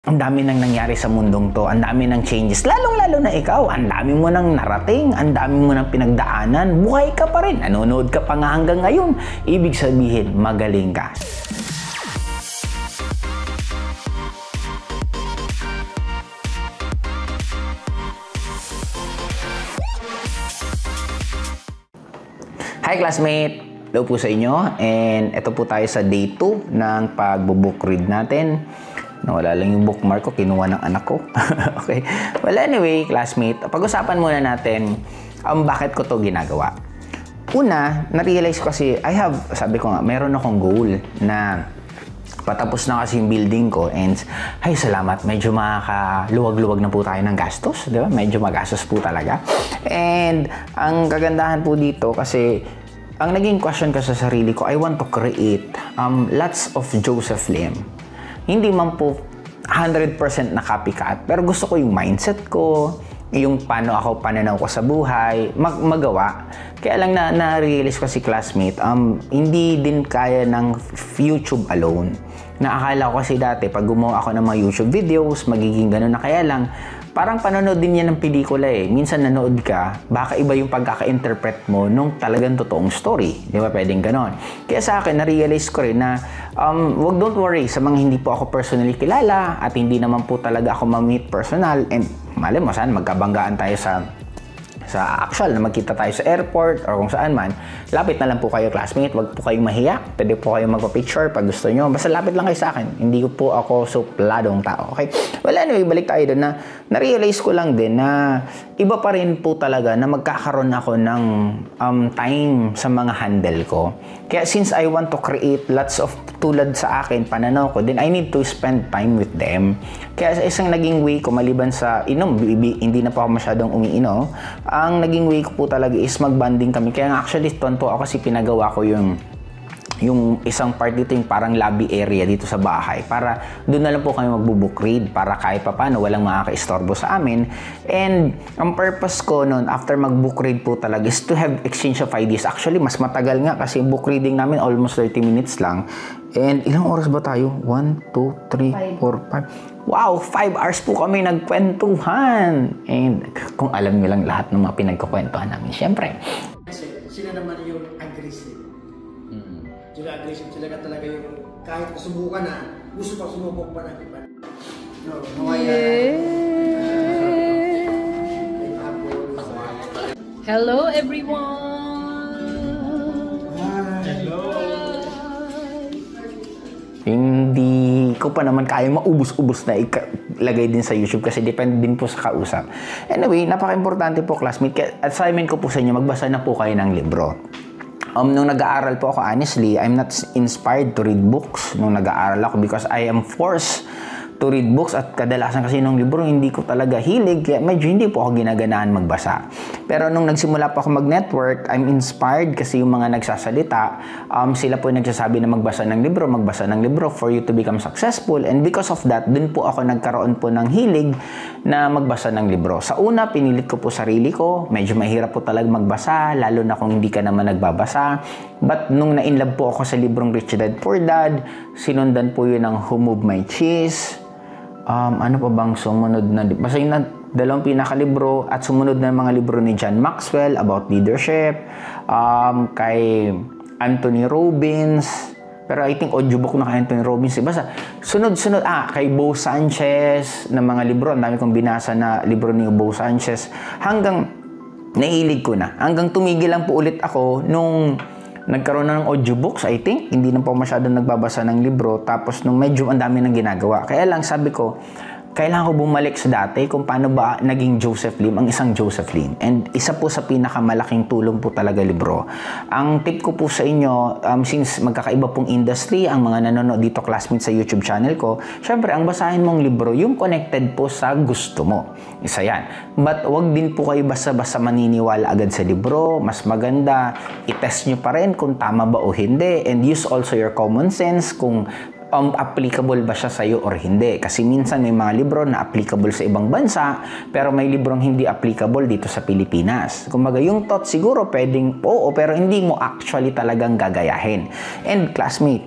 ang dami nang nangyari sa mundong to, ang dami ng changes, lalong-lalo na ikaw, ang dami mo nang narating, ang dami mo nang pinagdaanan, buhay ka pa rin, nanonood ka pa nga hanggang ngayon, ibig sabihin, magaling ka. Hi classmate! Hello po sa inyo, and ito po tayo sa day 2 ng pagbo-book read natin. Nawala lang yung bookmark ko, kinuha ng anak ko. Okay. Well, anyway, classmate, pag-usapan muna natin bakit ko to ginagawa. Una, na-realize ko kasi sabi ko nga, meron akong goal na patapos na kasi yung building ko, and ay salamat, medyo makakaluwag-luwag na po tayo ng gastos, di ba? Medyo magastos po talaga. And ang kagandahan po dito kasi ang naging question ko sa sarili ko, I want to create lots of Joseph Lim. Hindi man po 100% na copycat, pero gusto ko yung mindset ko, yung pananaw ko sa buhay, magawa. Kaya lang na-realize ko si classmate, hindi din kaya ng YouTube alone. Naakala ko kasi dati, pag gumawa ako ng mga YouTube videos, magiging ganun na, kaya lang, parang panonood din yan ng pelikula eh. Minsan nanood ka, baka iba yung pagkaka-interpret mo nung talagang totoong story. Di ba? Pwedeng ganon. Kaya sa akin, na-realize ko rin na don't worry sa mga hindi po ako personally kilala at hindi naman po talaga ako ma-meet personal, and mali mo saan magkabanggaan tayo sa actual na magkita tayo sa airport or kung saan man, lapit na lang po kayo classmate, wag po kayong mahiya, pwede po kayong magpa-picture pag gusto nyo, basta lapit lang kayo sa akin, hindi ko po ako supladong tao, okay? Well anyway, balik tayo doon na na-realize ko lang din na iba pa rin po talaga na magkakaroon ako ng time sa mga handle ko. Kaya since I want to create lots of tulad sa akin, pananaw ko, then I need to spend time with them. Kaya isang naging way ko, maliban sa inom, hindi na po ako masyadong umiinom, ang naging way ko po talaga is mag-bonding kami. Kaya nga actually, tonto ako kasi pinagawa ko yung isang part dito, yung parang lobby area dito sa bahay, para doon na lang po kami magbo-book read, para kahit pa paano walang makaka-istorbo sa amin. And ang purpose ko noon after mag-book read po talaga is to have exchange of ideas. Actually, mas matagal nga kasi book reading namin almost 30 minutes lang. And ilang oras ba tayo? 1, 2, 3, 4, 5. Wow, 5 hours po kami nagkwentuhan. And kung alam niyo lang lahat ng mga pinagkukwentuhan namin, syempre. Sila naman yung aggressive. Sila aggressive, sila ka talaga yung kahit subukan na, gusto pa sumubok pa ng iba. Hello everyone! Hello! Hindi ko pa naman kaya maubos-ubos na ilagay din sa YouTube kasi depende din po sa kausap. Anyway, napaka-importante po classmate. Assignment ko po sa inyo, magbasa na po kayo ng libro. Nung nag-aaral po ako, honestly, I'm not inspired to read books nung nag-aaral ako because I am forced to read books, at kadalasan kasi nung libro hindi ko talaga hilig, kaya medyo hindi po ako ginaganahan magbasa. Pero nung nagsimula po ako mag-network, I'm inspired kasi yung mga nagsasalita, sila po yung nagsasabi na magbasa ng libro for you to become successful, and because of that, dun po ako nagkaroon po ng hilig na magbasa ng libro. Sa una, pinilit ko po sarili ko, medyo mahirap po talaga magbasa, lalo na kung hindi ka naman nagbabasa. But nung na-inlove po ako sa librong Rich Dad Poor Dad, sinundan po yun ng Who Moved My Cheese. Ano pa bang sumunod na? Basta yung dalawang pinakalibro at sumunod na mga libro ni John Maxwell about leadership, kay Anthony Robbins, pero I think audiobook na kay Anthony Robbins. Basta sunod-sunod, kay Bo Sanchez na mga libro, ang dami kong binasa na libro ni Bo Sanchez, hanggang nahilig ko na. Hanggang tumigil lang po ulit ako nung nagkaroon na ng audiobooks, I think. Hindi na po masyadong nagbabasa ng libro. Tapos nung medyo ang dami nang ginagawa. Kaya lang sabi ko, kailangan ko bumalik sa dati kung paano ba naging Joseph Lim ang isang Joseph Lim. And isa po sa pinakamalaking tulong po talaga libro. Ang tip ko po sa inyo, since magkakaiba pong industry, ang mga nanonood dito classmates sa YouTube channel ko, syempre ang basahin mong libro, yung connected po sa gusto mo. Isa yan. But wag din po kayo basta-basta maniniwala agad sa libro. Mas maganda, itest nyo pa rin kung tama ba o hindi. And use also your common sense kung applicable ba siya sa'yo or hindi. Kasi minsan may mga libro na applicable sa ibang bansa, pero may librong hindi applicable dito sa Pilipinas. Kumbaga, yung thought siguro pwedeng oo, pero hindi mo actually talagang gagayahin. And classmate,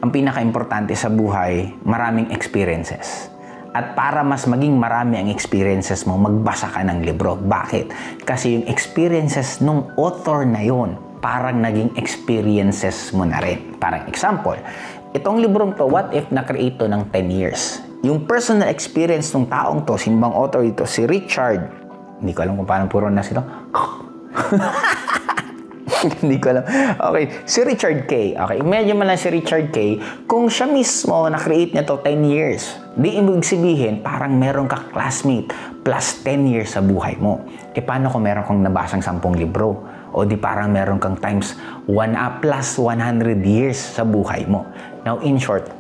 ang pinaka-importante sa buhay, maraming experiences. At para mas maging marami ang experiences mo, magbasa ka ng libro. Bakit? Kasi yung experiences nung author na yon, parang naging experiences mo na rin. Parang example, itong librong to, what if na-create to ng 10 years? Yung personal experience ng taong to, simbang author ito, si Richard. Hindi ko alam kung paano puro na sila. Hindi ko alam. Okay, si Richard K. Okay, imagine mo lang si Richard K. Kung siya mismo na-create niya to 10 years, di ibig sabihin, parang meron ka classmate plus 10 years sa buhay mo. E paano kung meron kang nabasang 10 libro? O di parang meron kang times plus 100 years sa buhay mo. Now, in short,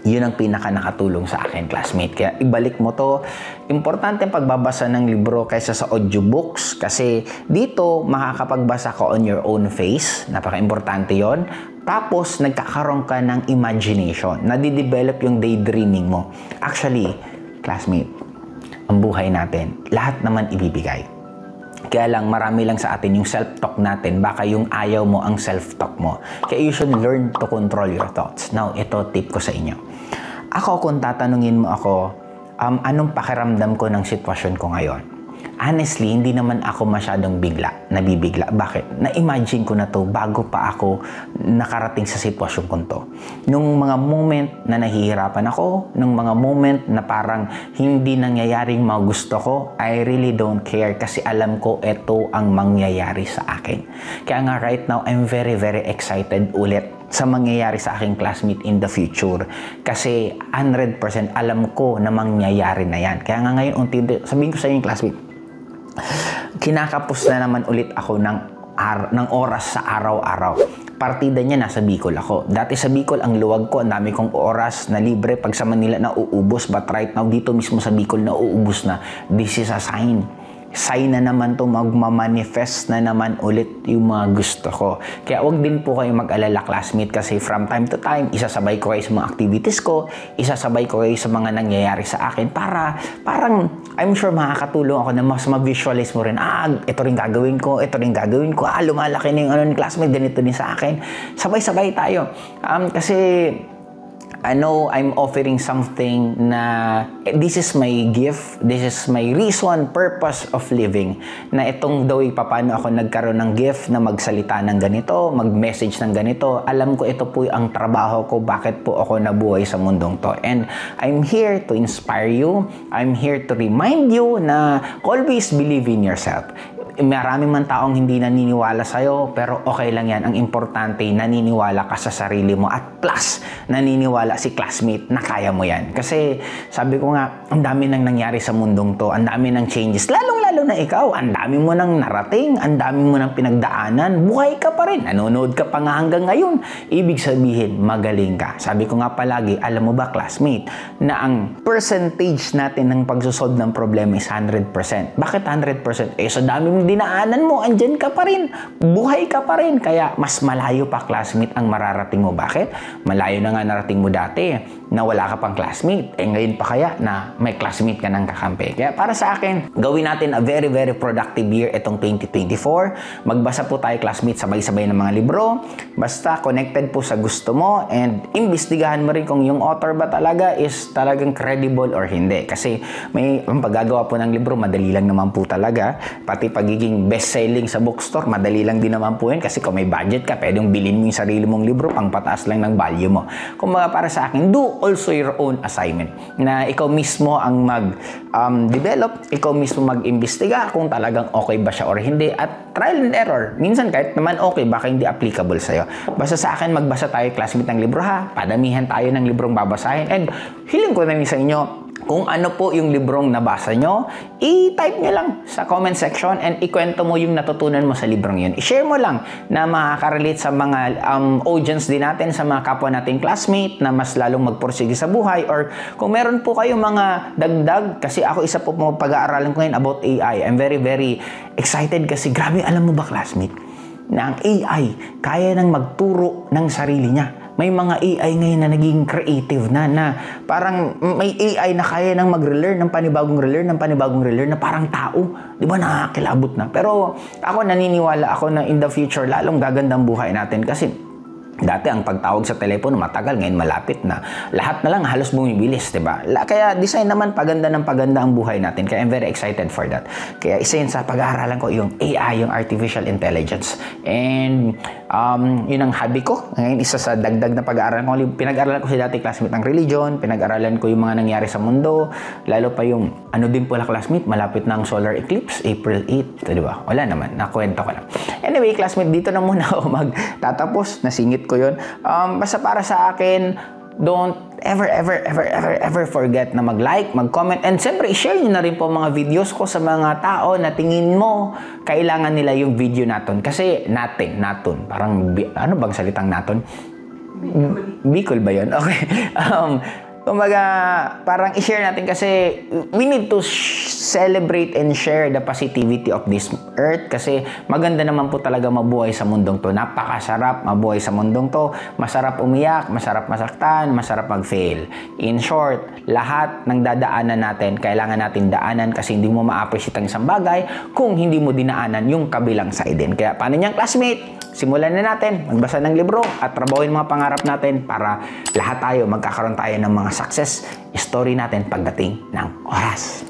yun ang pinaka nakatulong sa akin, classmate. Kaya ibalik mo to. Importante pagbabasa ng libro kaysa sa audiobooks kasi dito makakapagbasa ka on your own pace. Napaka-importante yon. Tapos, nagkakaroon ka ng imagination. Nadidevelop yung daydreaming mo. Actually, classmate, ang buhay natin, lahat naman ibibigay. Kaya lang, marami lang sa atin yung self-talk natin. Baka yung ayaw mo ang self-talk mo. Kaya you should learn to control your thoughts. Now, ito tip ko sa inyo. Ako, kung tatanungin mo ako, anong pakiramdam ko ng sitwasyon ko ngayon? Honestly, hindi naman ako masyadong nabibigla. Bakit? Na-imagine ko na to bago pa ako nakarating sa sitwasyon ko to. Nung mga moment na nahihirapan ako, nung mga moment na parang hindi nangyayaring mga gusto ko, I really don't care kasi alam ko ito ang mangyayari sa akin. Kaya nga right now, I'm very, very excited ulit sa mangyayari sa aking classmate in the future. Kasi 100% alam ko na mangyayari na yan. Kaya nga ngayon, unti-unti, sabihin ko sa inyo classmate, kinakapos na naman ulit ako ng oras sa araw-araw. Partida niya nasa Bicol ako. Dati sa Bicol, ang luwag ko, ang dami kong oras na libre. Pag sa Manila, nauubos. But right now, dito mismo sa Bicol, nauubos na. This is a sign. Sign na naman to, magmamanifest na naman ulit yung mga gusto ko. Kaya wag din po kayo mag-alala, classmate, kasi from time to time, isasabay ko kayo sa mga activities ko, isasabay ko kayo sa mga nangyayari sa akin para parang I'm sure makakatulong ako na mas ma-visualize mo rin, ito rin gagawin ko, lumalaki na yung ni classmate, ganito din sa akin. Sabay-sabay tayo. Kasi I know I'm offering something na this is my gift, this is my reason, purpose of living. Na itong daw paano ako nagkaroon ng gift na magsalita ng ganito, mag-message ng ganito. Alam ko ito po ang trabaho ko, bakit po ako nabuhay sa mundong to. And I'm here to inspire you. I'm here to remind you na always believe in yourself. Marami man taong hindi naniniwala sa'yo, pero okay lang yan. Ang importante, naniniwala ka sa sarili mo. At plus, naniniwala si classmate na kaya mo yan. Kasi sabi ko nga, ang dami nang nangyari sa mundong to. Ang dami ng changes. Lalong-lalo na ikaw. Ang dami mo nang narating. Ang dami mo nang pinagdaanan. Buhay ka pa rin. Nanonood ka pa nga hanggang ngayon. Ibig sabihin, magaling ka. Sabi ko nga palagi, alam mo ba, classmate, na ang percentage natin ng pagsusolve ng problema is 100%. Bakit 100%? Sa dami mong dinaanan mo, andyan ka pa rin. Buhay ka pa rin. Kaya mas malayo pa, classmate, ang mararating mo. Bakit? Malayo na nga narating mo dati na wala ka pang classmate. Ngayon pa kaya na may classmate ka ng kakampi. Kaya para sa akin, gawin natin a very, very productive year itong 2024. Magbasa po tayo, classmate, sabay-sabay ng mga libro. Basta connected po sa gusto mo and imbestigahan mo rin kung yung author ba talaga is talagang credible or hindi. Kasi ang paggagawa po ng libro, madali lang naman po talaga. Pati pagiging best-selling sa bookstore, madali lang din naman po yun. Kasi kung may budget ka, pwedeng bilhin mo yung sarili mong libro, pang pataas lang ng value mo. Kung para sa akin, do also your own assignment. Na ikaw mismo ang mag-develop, ikaw mismo mag-imbestiga kung talagang okay ba siya or hindi. At trial and error. Minsan kahit naman okay, baka hindi applicable sa'yo. Basta sa akin, magbasa tayo, classmate, ng libro ha. Padamihan tayo ng librong babasahin. And hiling ko na rin sa inyo, kung ano po yung librong nabasa nyo, i-type nyo lang sa comment section and ikwento mo yung natutunan mo sa librong yun. I-share mo lang na makaka-relate sa mga audience din natin, sa mga kapwa nating classmate na mas lalong magpursige sa buhay. Or kung meron po kayong mga dagdag, kasi ako isa po pag-aaralan ko ngayon about AI. I'm very, very excited kasi grabe, alam mo ba, classmate, na ang AI kaya nang magturo ng sarili niya. May mga AI ngayon na naging creative na parang may AI na kaya nang mag-relearn ng panibagong relearn na parang tao. Di ba, nakakilabot na. Pero ako naniniwala ako na in the future, lalong gagandang buhay natin kasi Dati ang pagtawag sa telepono matagal, ngayon malapit na. Lahat na lang halos bumibilis, 'di ba? Kaya design naman paganda ng paganda ang buhay natin. Kaya I'm very excited for that. Kaya isa yun sa pag-aaralan ko yung AI, yung artificial intelligence. And yun ang hobby ko. Ngayon isa sa dagdag na pag-aaralan ko, pinag-aralan ko si dati classmate ng religion, pinag-aralan ko yung mga nangyari sa mundo, lalo pa yung ano din pala classmate, malapit na ang solar eclipse, April 8, 'di ba? Wala naman, nakwento ko lang. Anyway, classmate, dito na muna ako magtatapos. Nasingit ko yun. Basta para sa akin, don't ever forget na mag-like, mag-comment, and siyempre, i-share nyo na rin po mga videos ko sa mga tao na tingin mo kailangan nila yung video natin. Kasi naton. Parang, ano bang salitang naton? Bicol ba yun? Okay. Kumbaga, parang i-share natin kasi we need to celebrate and share the positivity of this earth kasi maganda naman po talaga mabuhay sa mundong to. Napakasarap mabuhay sa mundong to. Masarap umiyak, masarap masaktan, masarap mag-fail. In short, lahat ng dadaanan natin, kailangan natin daanan kasi hindi mo ma-appreciate ang isang bagay kung hindi mo dinaanan yung kabilang side din. Kaya paano niyang classmate? Simulan na natin, magbasa ng libro at trabahuin mga pangarap natin para lahat tayo magkakaroon tayo ng mga success story natin pagdating ng oras.